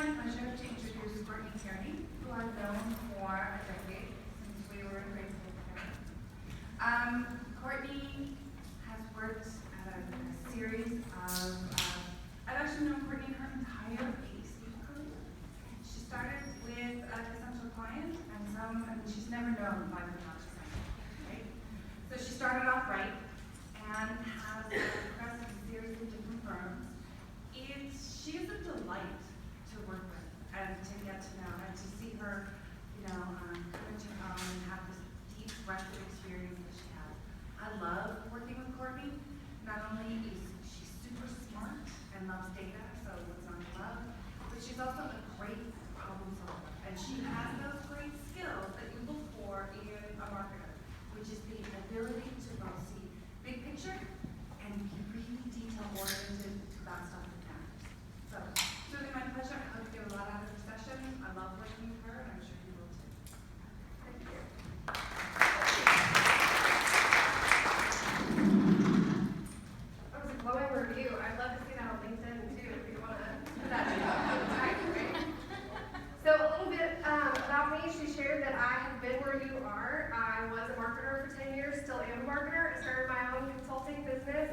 my pleasure to introduce Courtney Kearney, who I've known for a decade, since we were in grade school together. Courtney has worked at a series of, I've actually known Courtney her entire ADC career. She started with a Cosential client, and she's never known why we're not Cosential, right? So she started off right, and has progressed in a series of different firms. She is a delight to work with and to get to know and to see her, come into her own and have this deep breadth of experience that she has. I love working with Courtney. Not only is she super smart and loves data, so what's not to love, but she's also a great problem solver. And she has those great skills that you look for in a marketer, which is the ability to both see big picture and be really detail-oriented about stuff that matters. So it's really my pleasure. I hope you get a lot out of the session. I love working with her, and I'm sure you will too. Thank you. That was a glowing review. I'd love to see that on LinkedIn too, if you want to put that in right? So a little bit about me. She shared that I have been where you are. I was a marketer for 10 years, still am a marketer. I started my own consulting business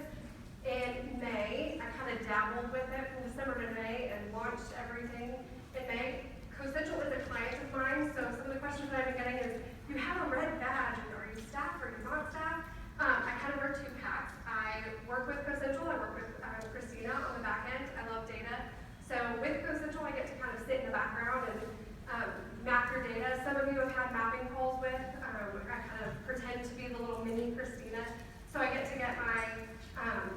in May. I kind of dabbled with it from December to May and launched everything in May. Cosential is a client of mine, so some of the questions that I've been getting is, you have a red badge, are you staff or are you not staff? I kind of wear two hats. I work with Cosential, I work with Christina on the back end. I love data. So with Cosential, I get to kind of sit in the background and map your data. Some of you have had mapping calls with. I kind of pretend to be the little mini Christina. So I get my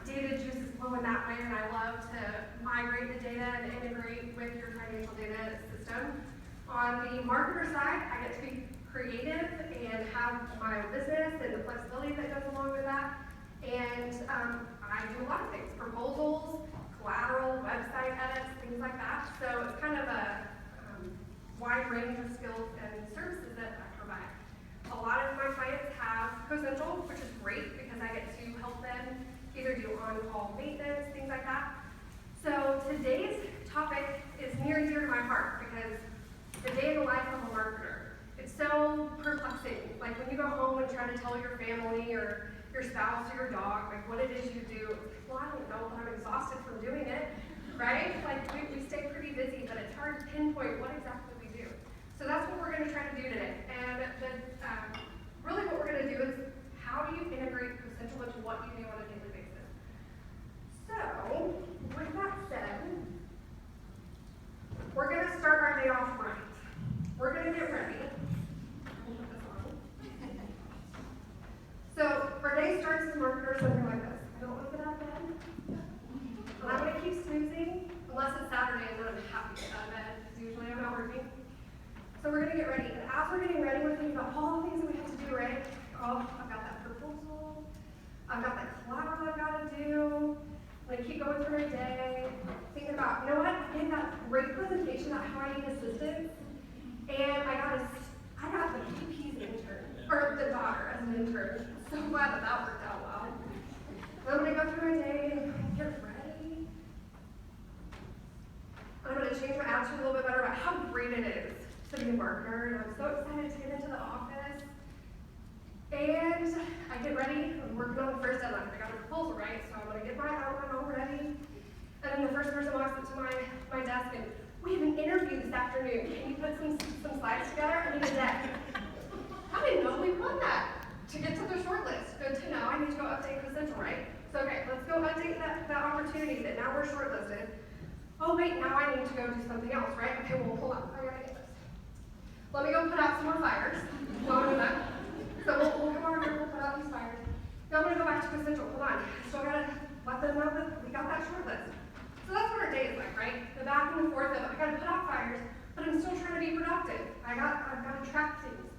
data juices flowing that way, and I love to migrate the data and integrate with your financial data system. On the marketer side, I get to be creative and have my business and the flexibility that goes along with that. And I do a lot of things: proposals, collateral, website edits, things like that. So it's kind of a wide range of skills and services that I provide. A lot of my clients have Cosential, which is great because I get to help them either do on-call maintenance, things like that. So today's topic is near and dear to my heart because the day in the life of a marketer. It's so perplexing. Like when you go home and try to tell your family or your spouse or your dog, like what it is you do. Well, I don't know, but I'm exhausted from doing it, right? Like we stay pretty busy, but it's hard to pinpoint what exactly we do. So that's what we're going to try to do today. And really what we're going to do is, how do you integrate Cosential into what you do on a daily basis? So, with that said, we're going to start our day off right. We're going to get ready. We'll put this on. So, our day starts as marketers something like this. I don't want to get out of bed. And I'm going to keep snoozing, unless it's Saturday and then I'm happy to get out of bed, because usually I'm not working. So we're going to get ready. And as we're getting ready, we're thinking about all the things that we have to do, right? Oh, I've got that proposal. I've got that collateral I've got to do. I'm going to keep going through my day. Thinking about, you know what? I did that great presentation at How I Need Assistance. And I got the VP's intern, or the daughter as an intern. So glad that worked out well. I'm going to go through my day and get ready. I'm going to change my attitude a little bit better about how great it is to be a marketer. And I'm so excited to get into the office. And I get ready. I'm working on the first deadline. I got a proposal, right? So I'm going to get my outline all ready. And then the first person walks up to my desk and, we have an interview this afternoon. Can you put some slides together? I need a deck. I didn't know we won that. To get to the short list. Good to know. I need to go update Cosential, right? So okay, let's go update that opportunity that now we're shortlisted. Oh wait, now I need to go do something else, right? Okay, well hold on. I gotta get this. Let me go put out some more fires. While we do that. So we'll come over here, we'll put out these fires. Now I'm gonna go back to Cosential. Hold on. I still gotta let them know that we got that short list. So that's what our day is like, right? The back and the forth of I gotta put out fires, but I'm still trying to be productive. I've got to track things.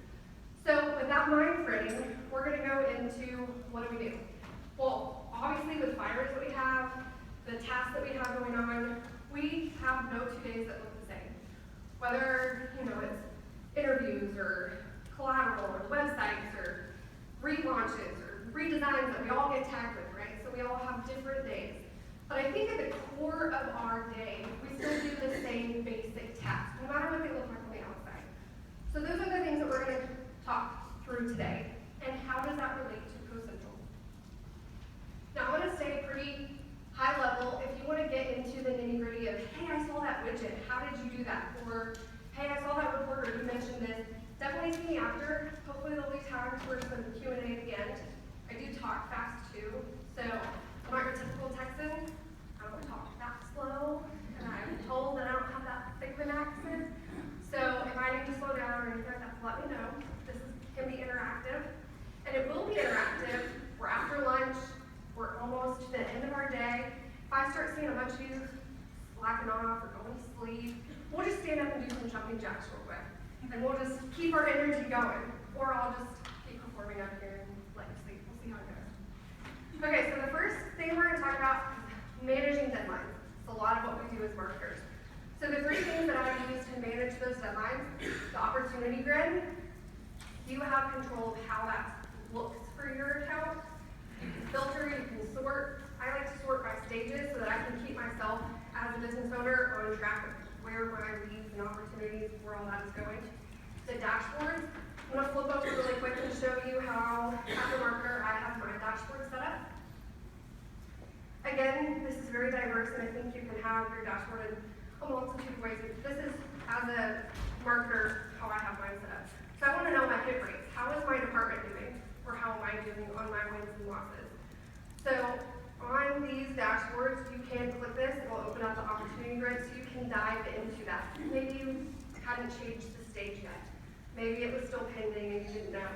So with that mind frame, we're gonna go into what do we do? Well, obviously with fires that we have, the tasks that we have going on, we have no 2 days that look the same. Whether, it's interviews or collateral or websites or relaunches or redesigns that we all get tagged with, right? So we all have different days. But I think at the core of our day, we still do the same basic into the nitty-gritty of, hey, I saw that widget, how did you do that? Or, hey, I saw that report, or you mentioned this. Definitely see me after. Hopefully there'll be time for some Q&A at the end. I do talk fast too, so I'm not your typical Texan. I don't talk that slow, and I'm told that I don't have that thick of an accent. So if I need to slow down or anything like that, let me know. Can be interactive, and it will be interactive. We're after lunch, we're almost to the end of our day. If I start seeing a bunch of you slacking off or going to sleep, we'll just stand up and do some jumping jacks real quick, and we'll just keep our energy going, or I'll just keep performing up here and let you sleep. We'll see how it goes. Okay, so the first thing we're going to talk about is managing deadlines. It's a lot of what we do as marketers. So the 3 things that I use to manage those deadlines: the opportunity grid. You have control of how that looks for your account. You can filter, you can sort. I like to sort by stages so that I can keep myself as a business owner on track of where my leads and opportunities, where all that is going. The dashboards, I'm going to flip over really quick and show you how, as a marketer, I have my dashboard set up. Again, this is very diverse, and I think you can have your dashboard in a multitude of ways. This is, as a marketer, how I have mine set up. So I want to know my hit rates. How is my department doing? Or how am I doing on my wins and losses? So on these dashboards, you can click this. It will open up the opportunity grid so you can dive into that. Maybe you hadn't changed the stage yet. Maybe it was still pending and you didn't know.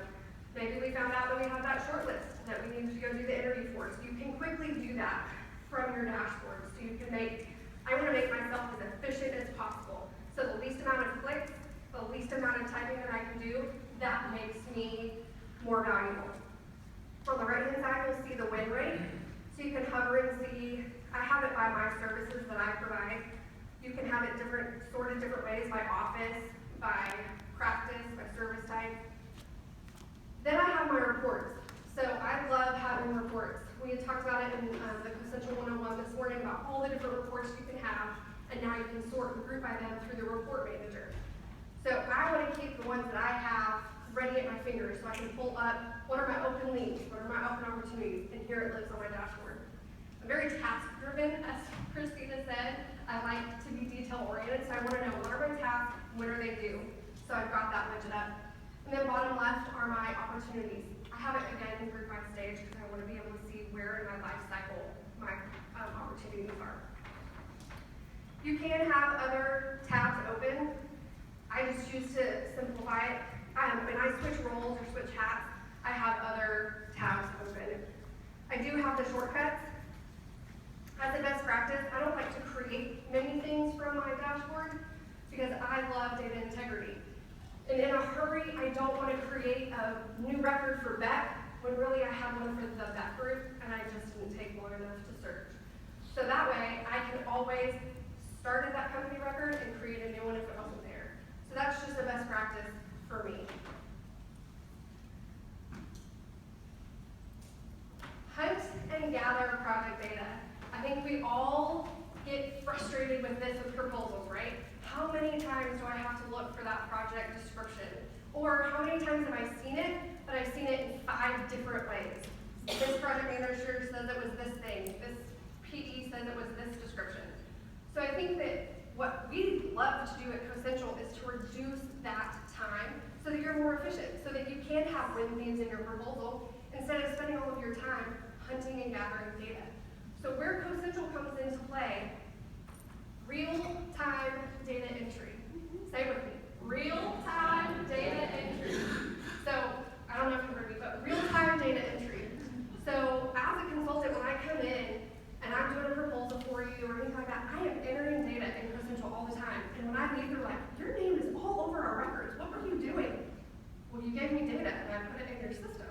Maybe we found out that we had that short list that we needed to go do the interview for. So you can quickly do that from your dashboard. So you can I want to make myself as efficient as possible. So the least amount of clicks, the least amount of typing that I can do, that makes me more valuable. On the right-hand side, you'll see the win rate. So you can hover and see, I have it by my services that I provide. You can have it sorted different ways, by office, by practice, by service type. Then I have my reports. So I love having reports. We had talked about it in the Cosential 101 this morning about all the different reports you can have, and now you can sort and group by them through the report manager. So I want to keep the ones that I have ready at my fingers so I can pull up what are my open leads, what are my open opportunities, and here it lives on my dashboard. I'm very task driven, as Christina said. I like to be detail oriented, so I want to know what are my tasks, when are they due. So I've got that widget up. And then bottom left are my opportunities. I have it again grouped by stage because I want to be able to see where in my life cycle my opportunities are. You can have other tabs open. I just choose to simplify it. When I switch roles or switch hats, I have other tabs open. I do have the shortcuts. As a best practice, I don't like to create many things from my dashboard because I love data integrity. And in a hurry, I don't want to create a new record for Beck when really I have one for the Beck group and I just didn't take long enough to search. So that way, I can always start at that company record and create a new one if it wasn't there. So that's just a best practice for me. Hunt and gather project data. I think we all get frustrated with this with proposals, right? How many times do I have to look for that project description? Or how many times have I seen it, but I've seen it in 5 different ways? This project manager says it was this thing. This PE says it was this description. So I think that what we love to do at Cosential is to reduce that time so that you're more efficient, so that you can have win themes in your proposal instead of spending all of your time hunting and gathering data. So where Cosential comes into play, real-time data entry. Say it with me. Real-time data entry. So, I don't know if you heard me, but real-time data entry. So, as a consultant, when I come in and I'm doing a proposal for you or anything like that, I am entering data in Cosential all the time. And when I leave, they're like, your name is all over our records. What were you doing? Well, you gave me data and I put it in your system.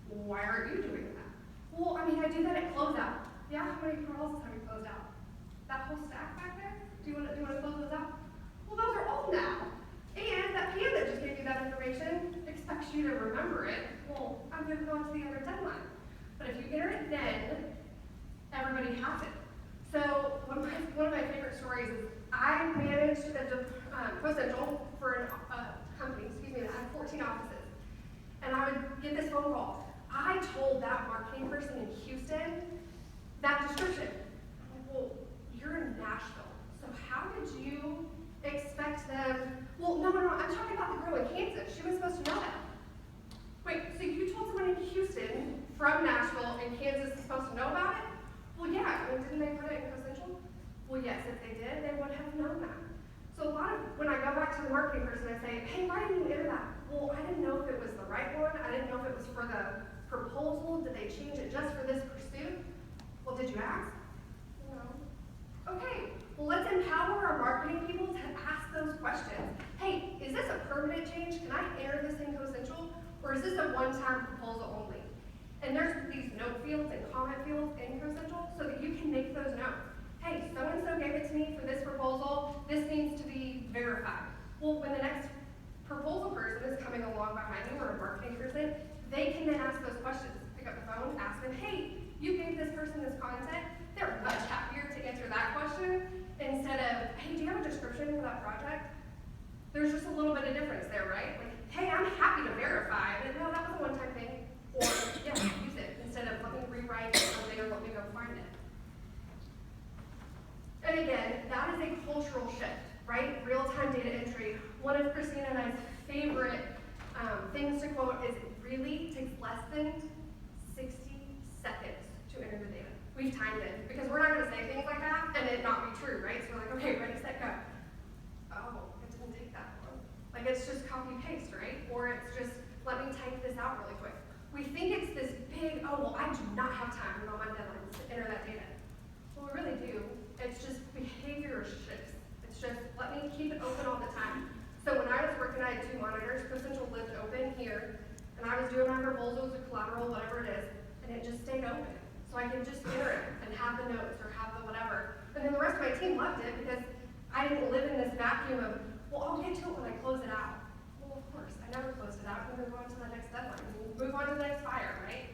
Well, why aren't you doing that? Well, I mean, I do that at closeout. Yeah, how many proposals have you closed out? That whole stack back there? Do you want to close those out? Well, those are old now. And that PM that just gave you that information expects you to remember it. Well, I'm going to go on to the other deadline. But if you enter it then, everybody has it. So one of my favorite stories is I managed a Cosential for a company, that had 14 offices. And I would get this phone call. I told that marketing person in Houston that description. Well, you're a national have known that. So a lot of, when I go back to the marketing person, I say, hey, why didn't you enter that? Well, I didn't know if it was the right one. I didn't know if it was for the proposal. Did they change it just for this pursuit? Well, did you ask? No. Okay, well, let's empower our marketing people to ask those questions. Hey, is this a permanent change? Can I enter this in Cosential? Or is this a one-time proposal only? And there's these note fields and comment fields in Cosential so that you can make those notes. Hey, so-and-so gave it to me for this proposal. This needs to be verified. Well, when the next proposal person is coming along behind you, or a marketing person, they can then ask those questions. Pick up the phone, ask them, hey, you gave this person this content. They're much happier to answer that question instead of, hey, do you have a description for that project? There's just a little bit of difference there, right? Like, hey, I'm happy to verify, but no, that was a one-time thing. Or, yeah, use it instead of let me rewrite it or later let me go find it. And again, that is a cultural shift, right? Real-time data entry. One of Christina and I's favorite things to quote is it really takes less than 60 seconds to enter the data. We've timed it because we're not going to say things like that and it not be true, right? So we're like, okay, ready, set, go. Oh, it didn't take that long. Like it's just copy paste, right? Or it's just let me type this out really quick. We think it's this big, oh, well, I do not have time with all my deadlines to enter that data. Well, we really do. It's just behavior shifts. It's just let me keep it open all the time. So when I was working, I had 2 monitors. Cosential lived open here, and I was doing my proposals or collateral, whatever it is, and it just stayed open. So I could just enter it and have the notes or have the whatever. And then the rest of my team loved it because I didn't live in this vacuum of, well, I'll get to it when I close it out. Well, of course, I never closed it out. We move on to the next deadline. We'll move on to the next fire, right?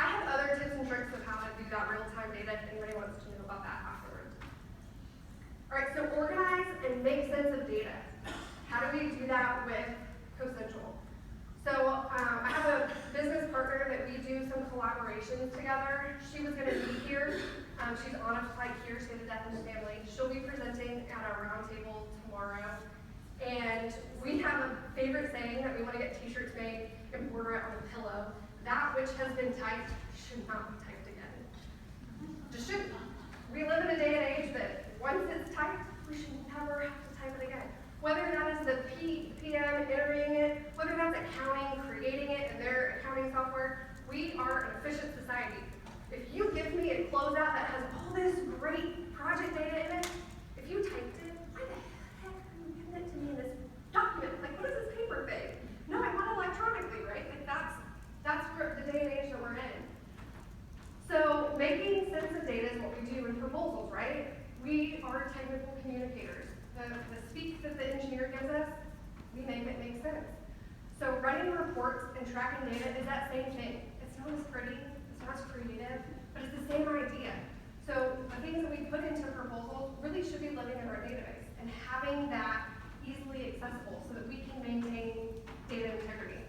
I have other tips and tricks of how to do that real-time data if anybody wants to know about that afterwards. All right, so organize and make sense of data. How do we do that with Cosential? So I have a business partner that we do some collaborations together. She was going to be here. She's on a flight here. She had a death in the family. She'll be presenting at our roundtable tomorrow. And we have a favorite saying that we want to get t-shirts made and border it on a pillow. That which has been typed should not be typed again. Just shouldn't. We live in a day and age that once it's typed, we should never have to type it again. Whether that is the PM entering it, whether that's accounting, creating it in their accounting software, we are an efficient society. If you give me a closeout that has all this great project data in it, if you typed it, why the heck are you giving it to me in this document? Like, what is this paper thing? No, I want it electronically, right? Like, that's the day and age that we're in. So making sense of data is what we do in proposals, right? We are technical communicators. The speak that the engineer gives us, we make it make sense. So running reports and tracking data is that same thing. It's not as pretty, it's not as creative, but it's the same idea. So the things that we put into proposals really should be living in our database and having that easily accessible so that we can maintain data integrity.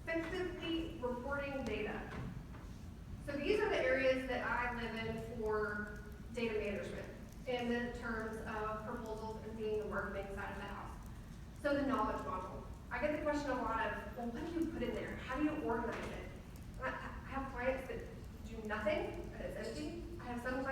Effectively reporting data. So these are the areas that I live in for data management in the terms of proposals and being the marketing side of the house. So the knowledge module. I get the question a lot of, well, what do you put in there? How do you organize it? I have clients that do nothing